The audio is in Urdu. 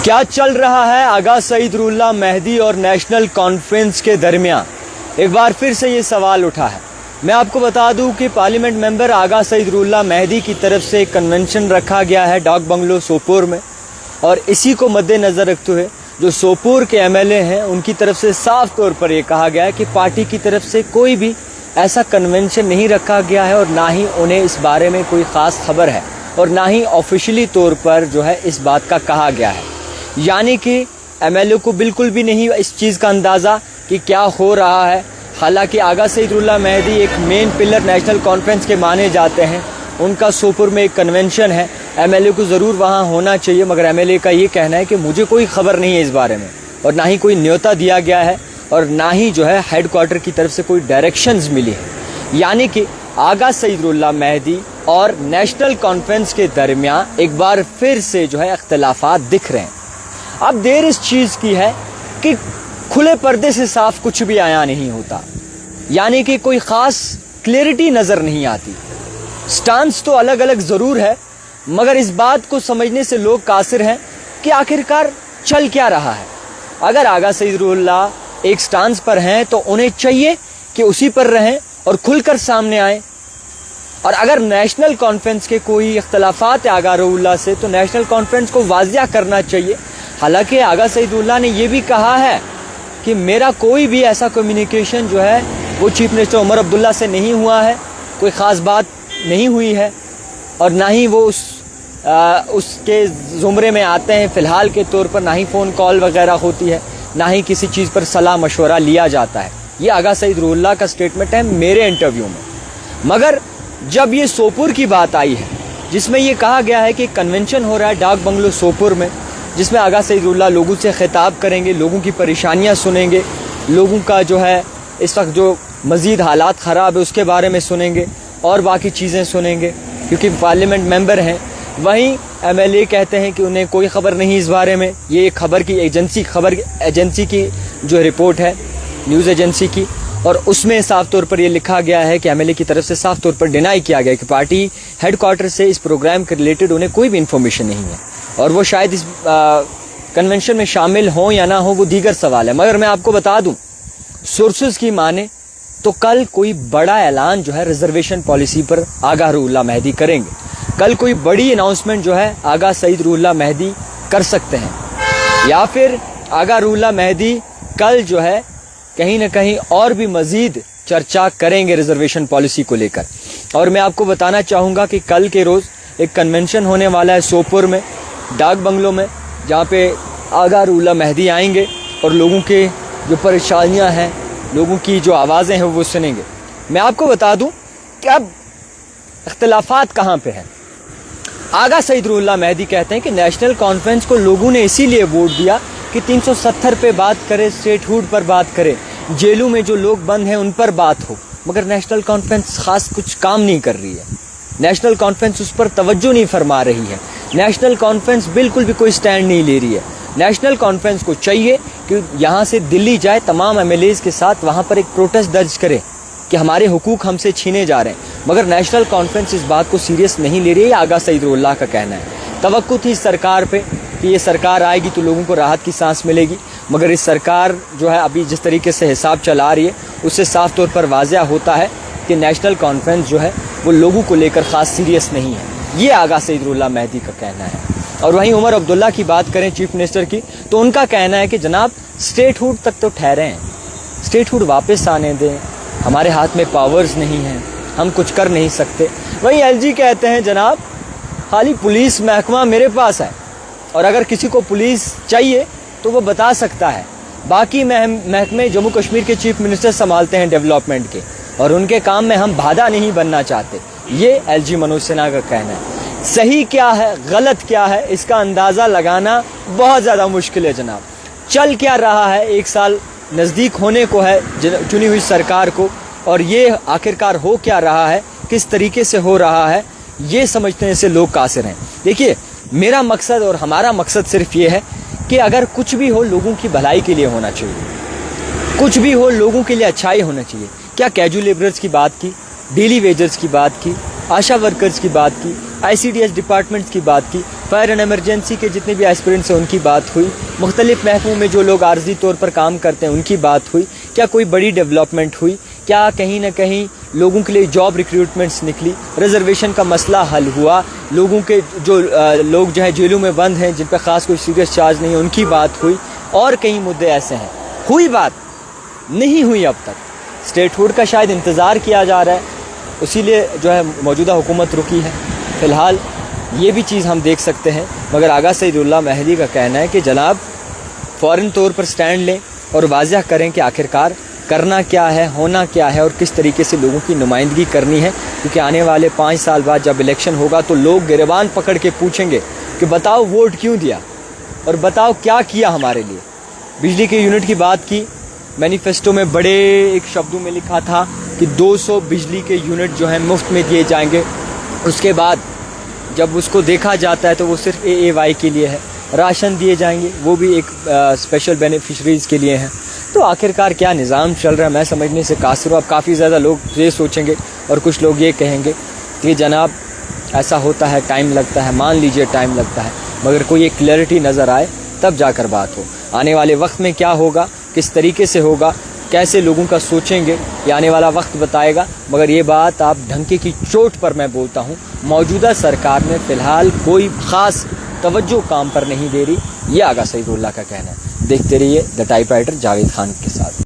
کیا چل رہا ہے آغا سعید اللہ مہدی اور نیشنل کانفرنس کے درمیان؟ ایک بار پھر سے یہ سوال اٹھا ہے۔ میں آپ کو بتا دوں کہ پارلیمنٹ ممبر آغا سعید اللہ مہدی کی طرف سے ایک کنونشن رکھا گیا ہے ڈاک بنگلو سوپور میں، اور اسی کو مد نظر رکھتے ہوئے جو سوپور کے ایم ایل اے ہیں ان کی طرف سے صاف طور پر یہ کہا گیا ہے کہ پارٹی کی طرف سے کوئی بھی ایسا کنونشن نہیں رکھا گیا ہے، اور نہ ہی انہیں اس بارے میں کوئی خاص خبر ہے، اور نہ ہی آفیشلی طور پر جو ہے اس بات کا کہا گیا ہے۔ یعنی کہ ایم ایل اے کو بالکل بھی نہیں اس چیز کا اندازہ کہ کیا ہو رہا ہے۔ حالانکہ آغا سعید اللہ مہدی ایک مین پلر نیشنل کانفرنس کے مانے جاتے ہیں، ان کا سوپور میں ایک کنونشن ہے، ایم ایل اے کو ضرور وہاں ہونا چاہیے، مگر ایم ایل اے کا یہ کہنا ہے کہ مجھے کوئی خبر نہیں ہے اس بارے میں، اور نہ ہی کوئی نیوتا دیا گیا ہے، اور نہ ہی جو ہے ہیڈ کوارٹر کی طرف سے کوئی ڈائریکشنز ملی ہے۔ یعنی کہ آغا سعید اللہ مہدی اور نیشنل کانفرنس کے درمیان ایک بار پھر سے جو ہے اختلافات دکھ رہے ہیں۔ اب دیر اس چیز کی ہے کہ کھلے پردے سے صاف کچھ بھی آیا نہیں ہوتا، یعنی کہ کوئی خاص کلیئرٹی نظر نہیں آتی۔ سٹانس تو الگ الگ ضرور ہے، مگر اس بات کو سمجھنے سے لوگ قاصر ہیں کہ آخرکار چل کیا رہا ہے۔ اگر آغا سعید اللہ ایک سٹانس پر ہیں تو انہیں چاہیے کہ اسی پر رہیں اور کھل کر سامنے آئیں، اور اگر نیشنل کانفرنس کے کوئی اختلافات ہیں آغا اللہ سے تو نیشنل کانفرنس کو واضح کرنا چاہیے۔ حالانکہ آغا سعید اللہ نے یہ بھی کہا ہے کہ میرا کوئی بھی ایسا کمیونیکیشن جو ہے وہ چیف منسٹر عمر عبداللہ سے نہیں ہوا ہے، کوئی خاص بات نہیں ہوئی ہے، اور نہ ہی وہ اس کے زمرے میں آتے ہیں فی الحال کے طور پر، نہ ہی فون کال وغیرہ ہوتی ہے، نہ ہی کسی چیز پر صلاح مشورہ لیا جاتا ہے۔ یہ آغا سعید اللہ کا سٹیٹمنٹ ہے میرے انٹرویو میں۔ مگر جب یہ سوپور کی بات آئی ہے، جس میں یہ کہا گیا ہے کہ کنونشن ہو رہا ہے ڈاک بنگلو سوپور میں، جس میں آغا سعید اللہ لوگوں سے خطاب کریں گے، لوگوں کی پریشانیاں سنیں گے، لوگوں کا جو ہے اس وقت جو مزید حالات خراب ہے اس کے بارے میں سنیں گے، اور باقی چیزیں سنیں گے، کیونکہ پارلیمنٹ ممبر ہیں۔ وہیں ایم ایل اے کہتے ہیں کہ انہیں کوئی خبر نہیں اس بارے میں۔ یہ ایک خبر ایجنسی کی جو رپورٹ ہے، نیوز ایجنسی کی، اور اس میں صاف طور پر یہ لکھا گیا ہے کہ ایم ایل اے کی طرف سے صاف طور پر ڈینائی کیا گیا کہ پارٹی ہیڈ کوارٹر سے اس پروگرام کے ریلیٹڈ انہیں کوئی بھی انفارمیشن نہیں ہے، اور وہ شاید اس کنونشن میں شامل ہوں یا نہ ہوں وہ دیگر سوال ہے۔ مگر میں آپ کو بتا دوں، سورسز کی مانے تو کل کوئی بڑا اعلان جو ہے ریزرویشن پالیسی پر آغا اللہ مہدی کریں گے۔ کل کوئی بڑی اناؤنسمنٹ جو ہے آغا سعید اللہ مہدی کر سکتے ہیں، یا پھر آغا اللہ مہدی کل جو ہے کہیں نہ کہیں اور بھی مزید چرچا کریں گے ریزرویشن پالیسی کو لے کر۔ اور میں آپ کو بتانا چاہوں گا کہ کل کے روز ایک کنونشن ہونے والا ہے سوپور میں ڈاک بنگلو میں، جہاں پہ آغا اللہ مہدی آئیں گے اور لوگوں کے جو پریشانیاں ہیں، لوگوں کی جو آوازیں ہیں وہ سنیں گے۔ میں آپ کو بتا دوں کہ اب اختلافات کہاں پہ ہیں۔ آغا سعید اللہ مہدی کہتے ہیں کہ نیشنل کانفرنس کو لوگوں نے اسی لیے ووٹ دیا کہ 370 پہ بات کرے، اسٹیٹ ہوڈ پر بات کرے، جیلوں میں جو لوگ بند ہیں ان پر بات ہو، مگر نیشنل کانفرنس خاص کچھ کام نہیں کر رہی ہے۔ نیشنل کانفرنس اس پر توجہ نہیں فرما رہی ہے۔ نیشنل کانفرنس بالکل بھی کوئی سٹینڈ نہیں لے رہی ہے۔ نیشنل کانفرنس کو چاہیے کہ یہاں سے دلی جائے، تمام ایم ایل ایز کے ساتھ وہاں پر ایک پروٹیسٹ درج کرے کہ ہمارے حقوق ہم سے چھینے جا رہے ہیں، مگر نیشنل کانفرنس اس بات کو سیریس نہیں لے رہی ہے۔ آغا سعید اللہ کا کہنا ہے توقع تھی سرکار پہ کہ یہ سرکار آئے گی تو لوگوں کو راحت کی سانس ملے گی، مگر اس سرکار جو ہے ابھی جس طریقے سے حساب چلا رہی ہے اس سے صاف طور پر واضح ہوتا ہے کہ نیشنل کانفرنس جو ہے وہ لوگوں کو لے کر خاص سیریس نہیں ہے۔ یہ آغا سعید اللہ مہدی کا کہنا ہے۔ اور وہیں عمر عبداللہ کی بات کریں چیف منسٹر کی، تو ان کا کہنا ہے کہ جناب اسٹیٹ ہوڈ تک تو ٹھہرے ہیں، اسٹیٹ ہوڈ واپس آنے دیں، ہمارے ہاتھ میں پاورز نہیں ہیں، ہم کچھ کر نہیں سکتے۔ وہیں ایل جی کہتے ہیں جناب خالی پولیس محکمہ میرے پاس ہے، اور اگر کسی کو پولیس چاہیے تو وہ بتا سکتا ہے، باقی محکمے جموں کشمیر کے چیف منسٹر سنبھالتے ہیں ڈیولپمنٹ کے، اور ان کے کام میں ہم بادھا نہیں بننا چاہتے۔ یہ ایل جی منوج سنہا کا کہنا ہے۔ صحیح کیا ہے، غلط کیا ہے، اس کا اندازہ لگانا بہت زیادہ مشکل ہے جناب۔ چل کیا رہا ہے، ایک سال نزدیک ہونے کو ہے چنی ہوئی سرکار کو، اور یہ آخرکار ہو کیا رہا ہے، کس طریقے سے ہو رہا ہے، یہ سمجھنے سے لوگ قاصر ہیں۔ دیکھیے، میرا مقصد اور ہمارا مقصد صرف یہ ہے کہ اگر کچھ بھی ہو لوگوں کی بھلائی کے لیے ہونا چاہیے، کچھ بھی ہو لوگوں کے لیے اچھائی ہونا چاہیے۔ کیا کیجول لیبررز کی بات کی، ڈیلی ویجرز کی بات کی، آشا ورکرز کی بات کی، ICDS ڈپارٹمنٹ کی بات کی, فائر اینڈ ایمرجنسی کے جتنے بھی ایسپیرنٹس ہیں ان کی بات ہوئی, مختلف محکموں میں جو لوگ عارضی طور پر کام کرتے ہیں ان کی بات ہوئی. کیا کوئی بڑی ڈیولپمنٹ ہوئی؟ کیا کہیں نہ کہیں لوگوں کے لیے جاب ریکروٹمنٹس نکلی؟ ریزرویشن کا مسئلہ حل ہوا؟ لوگوں کے جو لوگ جو ہے جیلوں میں بند ہیں جن پہ خاص کوئی سیریس چارج نہیں ہے ان کی بات ہوئی؟ اور کئی مدعے ایسے ہیں. ہوئی بات نہیں ہوئی اب تک. اسٹیٹ ہوڈ کا شاید انتظار کیا جا رہا ہے, اسی لیے جو ہے موجودہ حکومت رکی ہے. فی الحال یہ بھی چیز ہم دیکھ سکتے ہیں, مگر آغا سعید اللہ مہدی کا کہنا ہے کہ جناب فوراً طور پر سٹینڈ لیں اور واضح کریں کہ آخرکار کرنا کیا ہے, ہونا کیا ہے اور کس طریقے سے لوگوں کی نمائندگی کرنی ہے. کیونکہ آنے والے 5 سال بعد جب الیکشن ہوگا تو لوگ گریبان پکڑ کے پوچھیں گے کہ بتاؤ ووٹ کیوں دیا اور بتاؤ کیا کیا ہمارے لیے. بجلی کے یونٹ کی بات کی, مینیفیسٹو میں بڑے ایک شبدوں میں لکھا تھا کہ 200 بجلی کے یونٹ جو ہیں مفت میں دیے جائیں گے. اس کے بعد جب اس کو دیکھا جاتا ہے تو وہ صرف AAY کے لیے ہے. راشن دیے جائیں گے, وہ بھی ایک اسپیشل بینیفیشریز کے لیے ہیں. تو آخرکار کیا نظام چل رہا ہے میں سمجھنے سے قاصر ہوں. اب کافی زیادہ لوگ یہ سوچیں گے اور کچھ لوگ یہ کہیں گے کہ جناب ایسا ہوتا ہے, ٹائم لگتا ہے. مان لیجئے ٹائم لگتا ہے, مگر کوئی ایک کلیئرٹی نظر آئے تب جا کر بات ہو. آنے والے وقت میں کیا ہوگا, کس طریقے سے ہوگا, کیسے لوگوں کا سوچیں گے, یہ آنے والا وقت بتائے گا. مگر یہ بات آپ ڈھنکے کی چوٹ پر میں بولتا ہوں, موجودہ سرکار میں فی الحال کوئی خاص توجہ کام پر نہیں دے رہی. یہ آغا سعید اللہ کا کہنا ہے. دیکھتے رہیے the type writer Javed Khan کے ساتھ.